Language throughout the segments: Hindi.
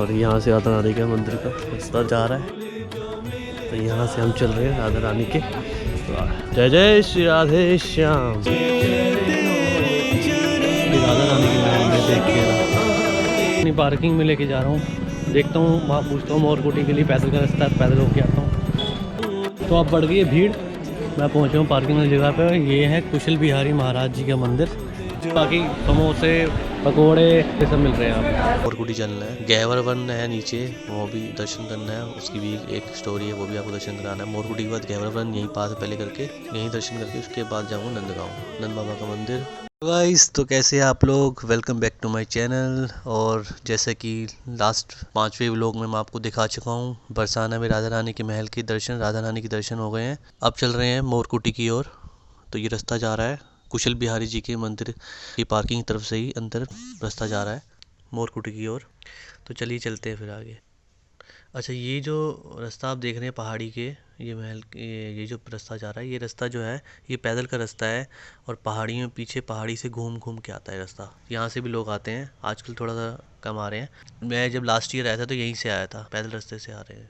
और यहाँ से राधा रानी के मंदिर का रास्ता जा रहा है। तो यहाँ से हम चल रहे हैं राधा रानी के। जय जय श्री राधे श्याम। राधा रानी के महल में देख के अपनी पार्किंग में लेके जा रहा हूँ। देखता हूँ, वहाँ पूछता हूँ मोरकुटी के लिए पैदल का रास्ता है, पैदल होके आता हूँ। तो अब बढ़ गई है भीड़। मैं पहुँचा हूँ पार्किंग वाली जगह पे। ये है कुशल बिहारी महाराज जी का मंदिर। बाकी समोसे पकोड़े ये सब मिल रहे हैं यहाँ। मोरकुटी चलना है, गहवर वन है नीचे, वो भी दर्शन करना है। उसकी भी एक स्टोरी है, वो भी आपको दर्शन कराना है। मोरकुटी के बाद गहवर वन यहीं पास पहले करके यहीं दर्शन करके उसके बाद जाऊँगा नंदगांव, नंद बाबा का मंदिर। गाइस, तो कैसे हैं आप लोग? Welcome back to my channel. और जैसे कि लास्ट 5वें व्लॉग में मैं आपको दिखा चुका हूँ, बरसाना में राधा रानी के महल के दर्शन, राधा रानी के दर्शन हो गए हैं। अब चल रहे हैं मोरकुटी की ओर। तो ये रास्ता जा रहा है कुशल बिहारी जी के मंदिर की पार्किंग तरफ से ही अंदर रास्ता जा रहा है मोरकुटी की ओर। तो चलिए चलते हैं फिर आगे। अच्छा, ये जो रास्ता आप देख रहे हैं पहाड़ी के, ये महल ये जो रास्ता जा रहा है, ये रास्ता जो है ये पैदल का रास्ता है। और पहाड़ी में पीछे पहाड़ी से घूम घूम के आता है रास्ता। यहाँ से भी लोग आते हैं, आजकल थोड़ा सा कम आ रहे हैं। मैं जब लास्ट ईयर आया था तो यहीं से आया था, पैदल रास्ते से आ रहे हैं।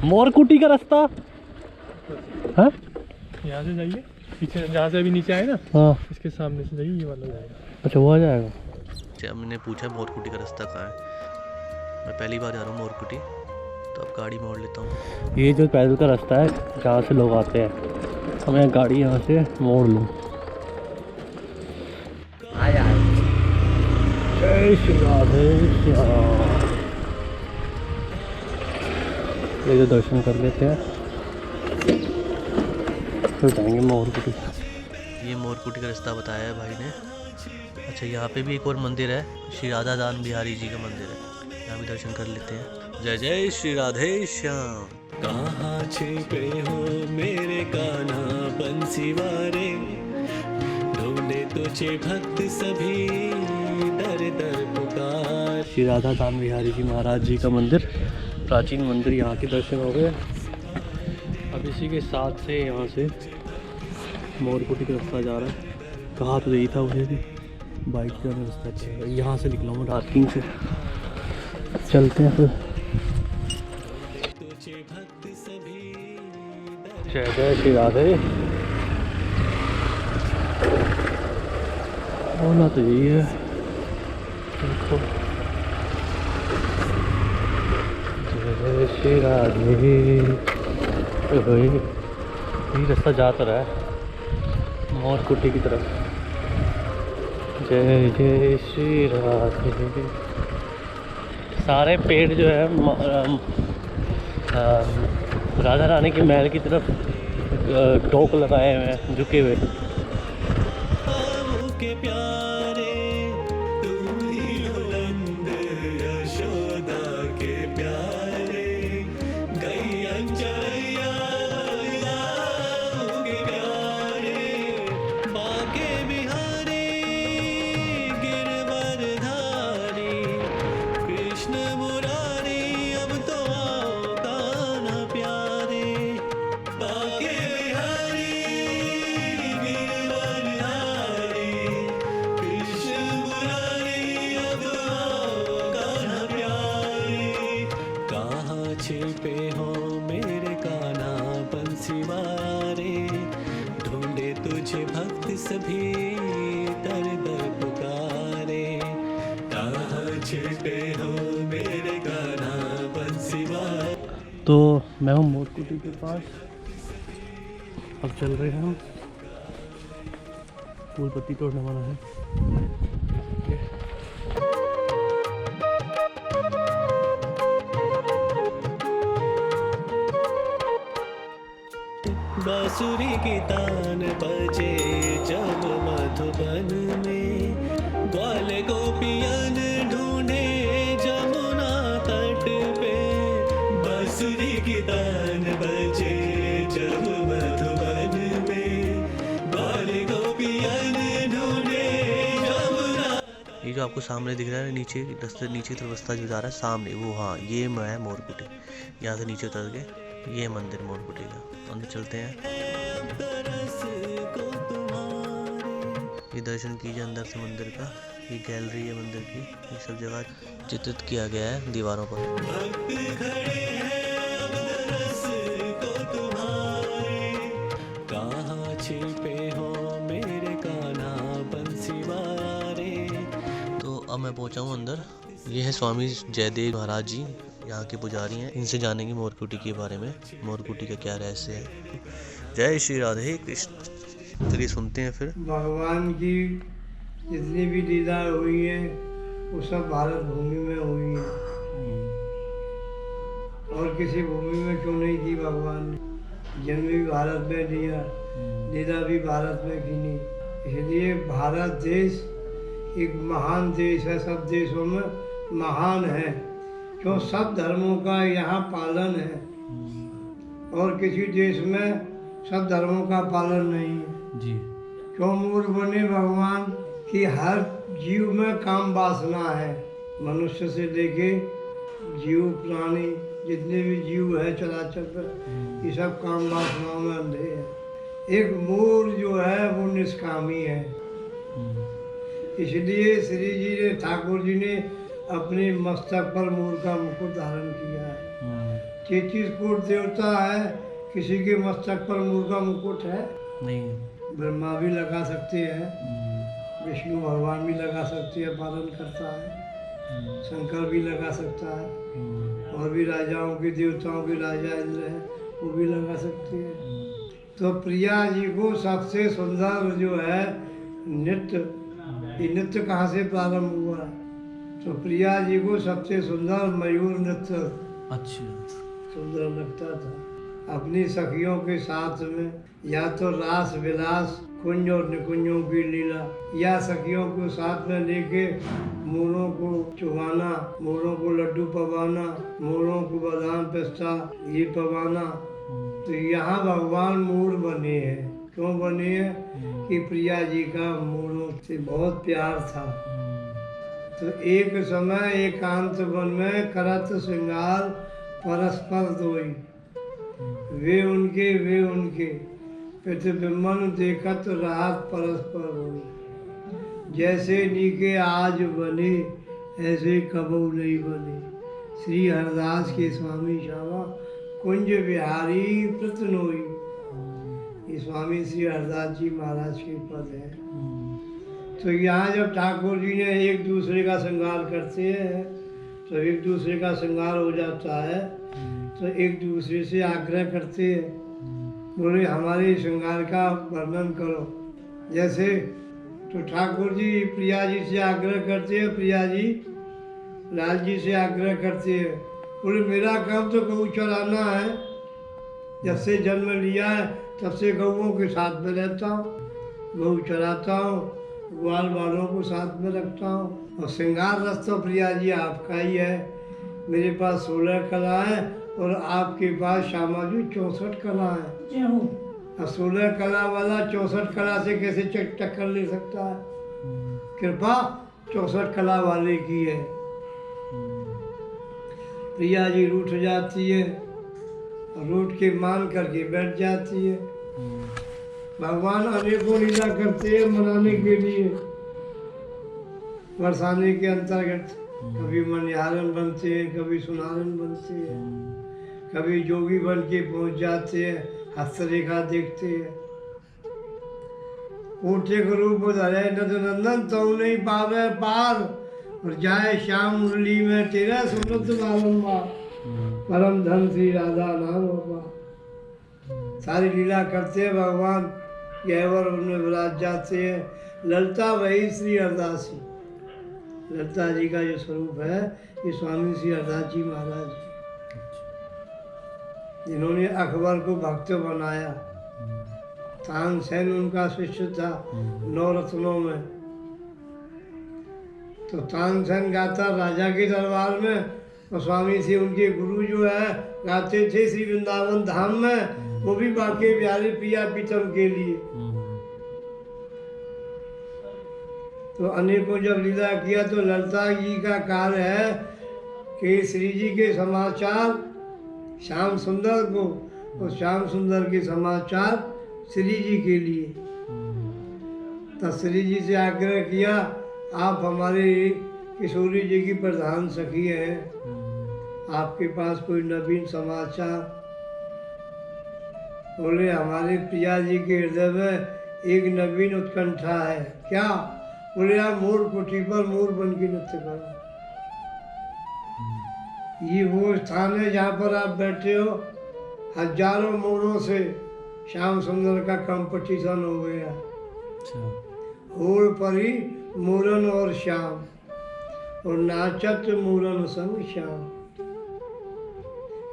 मोरकुटी का रास्ता है, यहाँ से जाइए पीछे, जहाँ से अभी नीचे आए ना, हाँ इसके सामने से जाइए, ये वाला जाएगा। अच्छा, वो आ जाएगा। अच्छा, मैंने पूछा मोरकुटी का रास्ता कहाँ है। मैं पहली बार जा रहा हूँ मोरकुटी, तो अब गाड़ी मोड़ लेता हूँ। ये जो पैदल का रास्ता है जहाँ से लोग आते हैं, तो मैं गाड़ी यहाँ से मोड़ लूँ। जय श्री राधे श्याम। ये जो दर्शन कर लेते हैं तो जाएंगे मोरकुटी। ये मोरकुटी का रास्ता बताया है भाई ने। अच्छा, यहाँ पे भी एक और मंदिर है, श्री राधा दान बिहारी जी का मंदिर है, यहाँ भी दर्शन कर लेते हैं। जय जय श्री राधे श्याम। कहाँ छिपे हो मेरे कान्हा बंसी वारे, ढूंढे तुझे भक्त सभी दर दर पुकार। श्री राधा दान बिहारी जी महाराज जी का मंदिर, प्राचीन मंदिर, यहाँ के दर्शन हो गए। अब इसी के साथ से यहाँ से मोरकुटी का रास्ता जा रहा है। कहा तो यही था मुझे भी, बाइक जाने रास्ता अच्छा है। यहाँ से निकला हूँ रास्किंग से, चलते हैं फिर। जय जय श्री राधे। बोला तो यही है, देखो। जय जय श्री राधे। ये रास्ता जा तो रहा है मोरकुटी की तरफ। जय जय श्री राधे। सारे पेड़ जो है राधा रानी के महल की तरफ टोक लगाए हुए हैं, झुके हुए। के प्यारे तुम ही हो नंद यशोदा के प्यारे, गैया चरैया के प्यारे, बाके बिहारी गिरवरधारी, कृष्ण मुरारी अब तो आओ कान्हा प्यारे, बाके बिहारी गिरवरधारी, कृष्ण मुरारी अब आओ कान्हा प्यारे। कहाँ छिपे हो मेरे कान्हा बंसी वारे, ढूंढे तुझे भक्त सभी दर दर पुकारे। कहाँ छिपे हो मेरे कान्हा बंसी वारे। तो मैं हूँ मोरकुटी के पास। अब चल रहे हैं हम, फूल पत्ती तोड़ने वाला है। बांसुरी की तान बजे जब मधुबन में, ग्वाल गोपियन ढूंढे जमुना तट पे। बांसुरी की तान बजे जब मधुबन में, ग्वाल गोपियन ढूंढे जमुना। ये जो आपको सामने दिख रहा है नीचे रास्ते, नीचे तरफ रास्ता जो जा रहा है सामने, वो हाँ ये है मोरकुटी। यहाँ से नीचे उतर के ये मंदिर मोरकुटी का, अंदर चलते हैं। ये दर्शन कीजिए अंदर से मंदिर का। ये गैलरी है मंदिर की, ये सब जगह चित्रित किया गया है दीवारों पर। भक्त खड़े हैं अब रस को तुम्हारे, कहाँ छिपे हो मेरे कान्हा बंसी वारे। तो अब मैं पहुंचा हूँ अंदर। ये है स्वामी जयदेव महाराज जी, यहाँ के पुजारी हैं। इनसे जानेंगे मोरकुटी के बारे में, मोरकुटी का क्या रहस्य है। जय श्री राधे कृष्ण। चलिए सुनते हैं फिर। भगवान की जितनी भी लीला हुई है वो सब भारत भूमि में हुई है, और किसी भूमि में क्यों नहीं की। भगवान ने जन्म भी भारत में लिया, लीला भी भारत में की। इसलिए भारत देश एक महान देश है, सब देशों में महान है, क्यों सब धर्मों का यहाँ पालन है, और किसी देश में सब धर्मों का पालन नहीं है जी। क्यों मूर्ख बने भगवान कि हर जीव में काम वासना है। मनुष्य से लेके जीव प्राणी जितने भी जीव है चराचर पर, ये सब काम वासनाओं में अंधे हैं। एक मोर जो है वो निष्कामी है। इसलिए श्री जी ने, ठाकुर जी ने अपने मस्तक पर मोर का मुकुट धारण किया है। 33 कोट देवता है, किसी के मस्तक पर मोर का मुकुट है नहीं। ब्रह्मा भी लगा सकते हैं, विष्णु भगवान भी लगा सकते हैं, पालन करता है। शंकर भी लगा सकता है, और भी राजाओं के, देवताओं के राजा इंद्र हैं, वो भी लगा सकते हैं। तो प्रिया जी को सबसे सुंदर जो है नृत्य, ये नृत्य कहाँ से प्रारंभ हुआ है? तो प्रिया जी को सबसे सुंदर मयूर नृत्य अच्छा सुंदर लगता था। अपनी सखियों के साथ में या तो रास विलास, कुंज और निकुंजों की लीला, या सखियों को साथ में लेके मोरों को चुगाना, मोरों को लड्डू पवाना, मोरों को बादाम पिस्ता ये पवाना। तो यहाँ भगवान मोर बने हैं। क्यों बने हैं? कि प्रिया जी का मोरों से बहुत प्यार था। तो एक समय एकांत वन में करत श्रृंगार परस्पर दोई, वे उनके प्रतिबिंबन देखत राहत परस्पर होई। जैसे नीके आज बने ऐसे कबहू नहीं बने। श्री हरदास के स्वामी श्यामा कुंज बिहारी प्रतनोई। ये स्वामी श्री हरदास जी महाराज के पद है। तो यहाँ जब ठाकुर जी ने एक दूसरे का श्रृंगार करते हैं तो एक दूसरे का श्रृंगार हो जाता है, तो एक दूसरे से आग्रह करते हैं, बोले हमारे श्रृंगार का वर्णन करो। जैसे तो ठाकुर जी प्रिया जी से आग्रह करते हैं, प्रिया जी लाल जी से आग्रह करते हैं, बोले मेरा काम तो गऊ चराना है। जब से जन्म लिया है तब से गऊओं के साथ में रहता हूँ, गऊ चराता हूँ, ग्वाल बालों को साथ में रखता हूँ। और श्रृंगार रस तो प्रिया जी आपका ही है। मेरे पास 16 कला है और आपके पास श्यामा जी 64 कला है। और 16 कला वाला 64 कला से कैसे टक्कर ले सकता है? कृपा 64 कला वाले की है। प्रिया जी रूठ जाती है, रूठ के मान करके बैठ जाती है। भगवान अनेकों लीला करते हैं मनाने के लिए, बरसाने के अंतर्गत। कभी मनिहारन बनते हैं, कभी सुनारन बनते हैं, कभी जोगी बन के पहुँच जाते हैं, हस्तरेखा देखते हैं। कोटे को रूप धरे नद नंदन तो नहीं पावे पार, और जाए श्याम मुरली में तेरा सुमृत बारंबार। परम धन श्री राधा नाम होगा। सारी लीला करते हैं भगवान, गहवर उनमें विराज जाते हैं। ललिता वही श्री हरदासी, ललिता जी का जो स्वरूप है ये स्वामी श्री हरदास जी महाराज जी, जिन्होंने अकबर को भक्त बनाया। तानसेन उनका शिष्य था 9 रत्नों में। तो तानसेन गाता राजा के दरबार में, और स्वामी से उनके गुरु जो है गाते थे श्री वृंदावन धाम में, वो भी बाके बिहारी पिया पीतम के लिए। तो अनेकों जब लीला किया तो ललिता जी का कार्य है कि श्री जी के समाचार श्याम सुंदर को, और श्याम सुंदर के समाचार श्री जी के लिए। तो श्री जी से आग्रह किया आप हमारी किशोरी जी की प्रधान सखी हैं, आपके पास कोई नवीन समाचार? बोले हमारे प्रिया जी के हृदय में एक नवीन उत्कंठा है। क्या? बोले आप मोर कुटी पर मोर बन के नृत्य करो। ये वो स्थान है जहाँ पर आप बैठे हो, हजारों मोरों से श्याम सुंदर का कंपटीशन हो गया। होड़ परी मूरन और श्याम, और नाचत मूरन संग श्याम।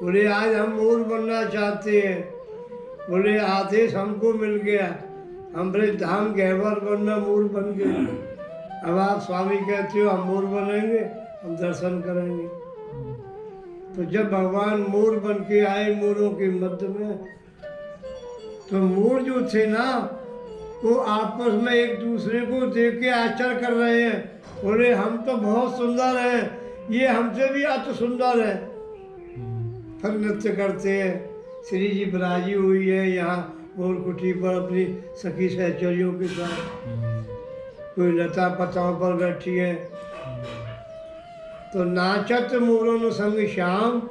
बोले आज हम मोर बनना चाहते हैं। बोले आदेश हमको मिल गया, हम धाम गहवर बनना मोर बन गए। अब आप स्वामी कहते हो हम मोर बनेंगे, हम दर्शन करेंगे। तो जब भगवान मोर बन के आए मोरों के मध्य में, तो मोर जो थे ना वो आपस में एक दूसरे को देख के आश्चर्य कर रहे हैं। बोले हम तो बहुत सुंदर हैं, ये हमसे भी अति सुंदर है। फिर नृत्य करते हैं। श्री जी विराजी हुई है यहाँ मोर कुटी पर अपनी सखी सहचरियों के साथ। कोई लता पताओं पर बैठी है। तो नाचत मोरन संग श्याम,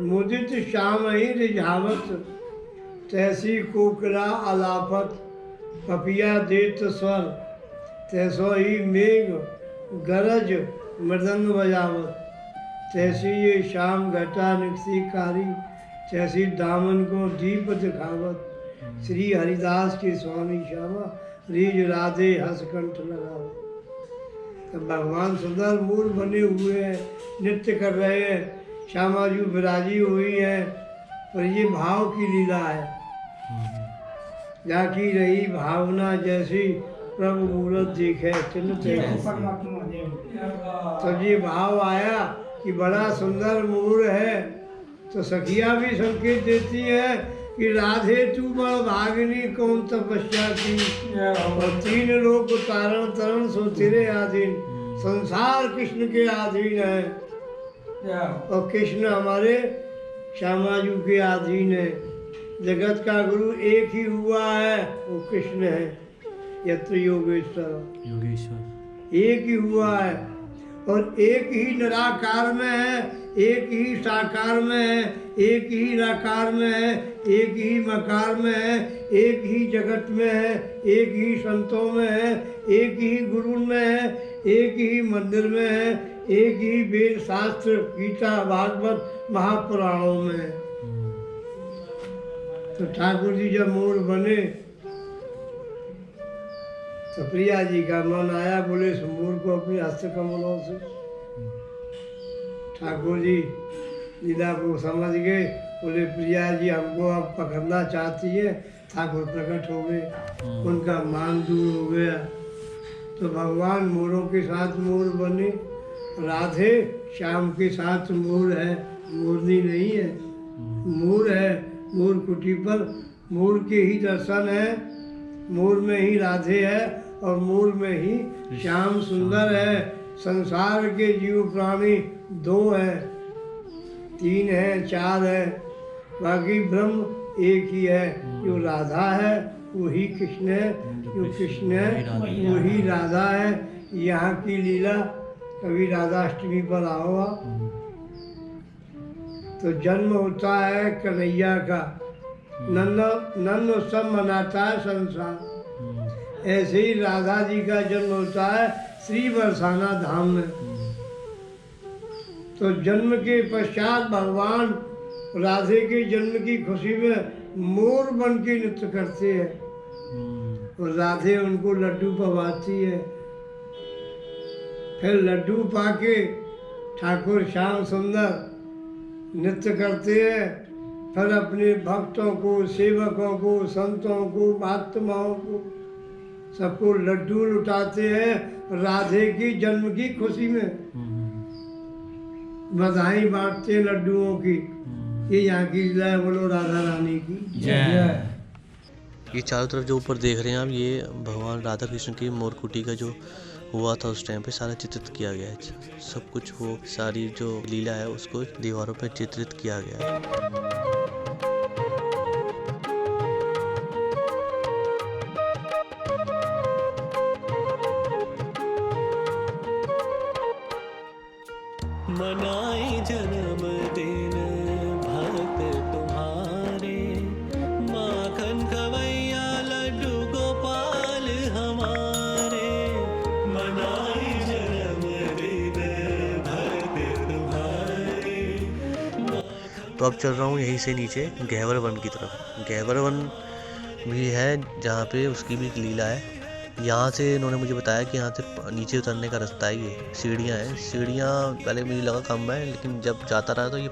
मुदित श्याम ही रिझावत। तैसी कोकिला अलापत, पपिया देत स्वर। तैसो ही मेघ गरज मृदंग बजावत। तैसी ये शाम घटा निक्षिकारी, तैसी दामन को दीप दिखावत। श्री हरिदास के स्वामी श्यामा, रीज राधे हंसकंठ लगावत। तो भगवान सुंदर मोर बने हुए हैं, नृत्य कर रहे हैं, श्यामा जी विराजी हुई है। पर ये भाव की लीला है। जाकी रही भावना जैसी, प्रभु मूरत देखे चिन्ह देखे। तो ये भाव आया कि बड़ा सुंदर मोर है। तो सखिया भी संकेत देती है कि राधे तू बड़ भागिनी कौन तपस्या की, और तीन लोक तारण तरण सो तेरे अधीन। संसार कृष्ण के अधीन है, और कृष्ण हमारे श्यामा जी के अधीन है। जगत का गुरु एक ही हुआ है, वो कृष्ण है। यत्र योगेश्वर एक ही हुआ है, और एक ही निराकार में है, एक ही साकार में है, एक ही निराकार में है, एक ही मकार में है, एक ही जगत में है, एक ही संतों में है, एक ही गुरु में है, एक ही मंदिर में है, एक ही वेद शास्त्र गीता भागवत महापुराणों में है। तो ठाकुर जी जब मोर बने तो प्रिया जी का मन आया। बोले इस मोर को अपने हस्त कमलों से। ठाकुर जी लीला को समझ गए। बोले प्रिया जी हमको अब पकड़ना चाहती है। ठाकुर प्रकट हो गए, उनका मान दूर हो गया। तो भगवान मोरों के साथ मोर बने। राधे श्याम के साथ मोर है, मोरनी नहीं है। मोर है, मोर कुटी पर मोर के ही दर्शन है। मोर में ही राधे है और मोर में ही श्याम सुंदर है। संसार के जीव प्राणी दो हैं, तीन हैं, चार है, बाकी ब्रह्म एक ही है। जो राधा है वही कृष्ण है, जो कृष्ण है वही राधा है। यहाँ की लीला कभी राधाष्टमी पर आओ आप। तो जन्म होता है कन्हैया का, नन्द उत्सव मनाता है संसार। ऐसे ही राधा जी का जन्म होता है श्री बरसाना धाम में। तो जन्म के पश्चात भगवान राधे के जन्म की खुशी में मोर बन के नृत्य करते हैं, और राधे उनको लड्डू पवाती है। फिर लड्डू पाके ठाकुर श्याम सुंदर नृत्य करते हैं। फिर अपने भक्तों को, सेवकों को, संतों को, महात्माओं को सबको लड्डू लुटाते हैं राधे की जन्म की खुशी में। बधाई बांटते हैं लड्डुओं की। ये यहाँ की लीला है। बोलो राधा रानी की जय। ये चारों तरफ जो ऊपर देख रहे हैं आप, ये भगवान राधा कृष्ण की मोरकुटी का जो हुआ था उस टाइम पे सारा चित्रित किया गया है। सब कुछ वो सारी जो लीला है उसको दीवारों पे चित्रित किया गया है। मनाए जन्मदिन भक्त तुम्हारे, माखन खवैया लड्डू गोपाल हमारे, मनाए जन्मदिन भक्त तुम्हारे। तो अब चल रहा हूँ यहीं से नीचे गहवर वन की तरफ। गहवर वन भी है जहाँ पे उसकी भी एक लीला है। यहाँ से इन्होंने मुझे बताया कि यहाँ से नीचे उतरने का रास्ता है, ये सीढ़ियाँ हैं। सीढ़ियाँ पहले मुझे लगा कम है, लेकिन जब जाता रहा तो ये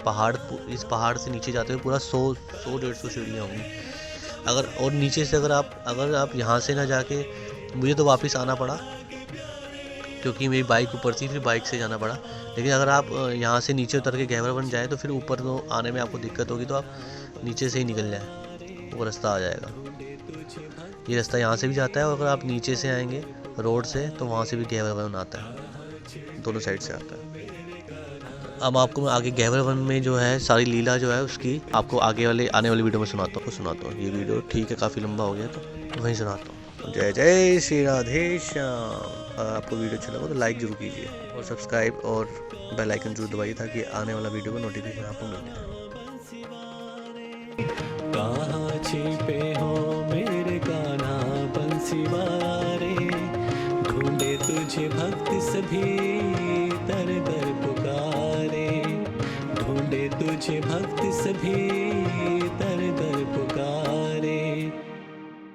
इस पहाड़ से नीचे जाते हुए पूरा 100-150 सीढ़ियाँ होंगी। और नीचे से अगर आप यहाँ से ना जाके, मुझे तो वापस आना पड़ा क्योंकि मेरी बाइक ऊपर थी, फिर बाइक से जाना पड़ा। लेकिन अगर आप यहाँ से नीचे उतर के गहवर वन जाए तो फिर ऊपर तो आने में आपको दिक्कत होगी, तो आप नीचे से ही निकल जाए, वो रास्ता आ जाएगा। ये रास्ता यहाँ से भी जाता है, और अगर आप नीचे से आएंगे रोड से तो वहाँ से भी गहवर वन आता है, दोनों साइड से आता है। अब आपको मैं आगे गहवर वन में जो है सारी लीला जो है उसकी आपको आने वाली वीडियो में सुनाता हूँ। ये वीडियो ठीक है, काफ़ी लंबा हो गया तो वहीं सुनाता हूँ। जय जय श्री राधे श्याम। आपको वीडियो अच्छा लगा तो लाइक जरूर कीजिए और सब्सक्राइब और बेल आइकन जरूर दबाइए ताकि आने वाला वीडियो का नोटिफिकेशन आपको मिल जाए। कहाँ छिपे हो मेरे कान्हा बंसीवारे, ढूंढे तुझे भक्त सभी दर दर पुकारे, ढूंढे तुझे भक्त सभी दर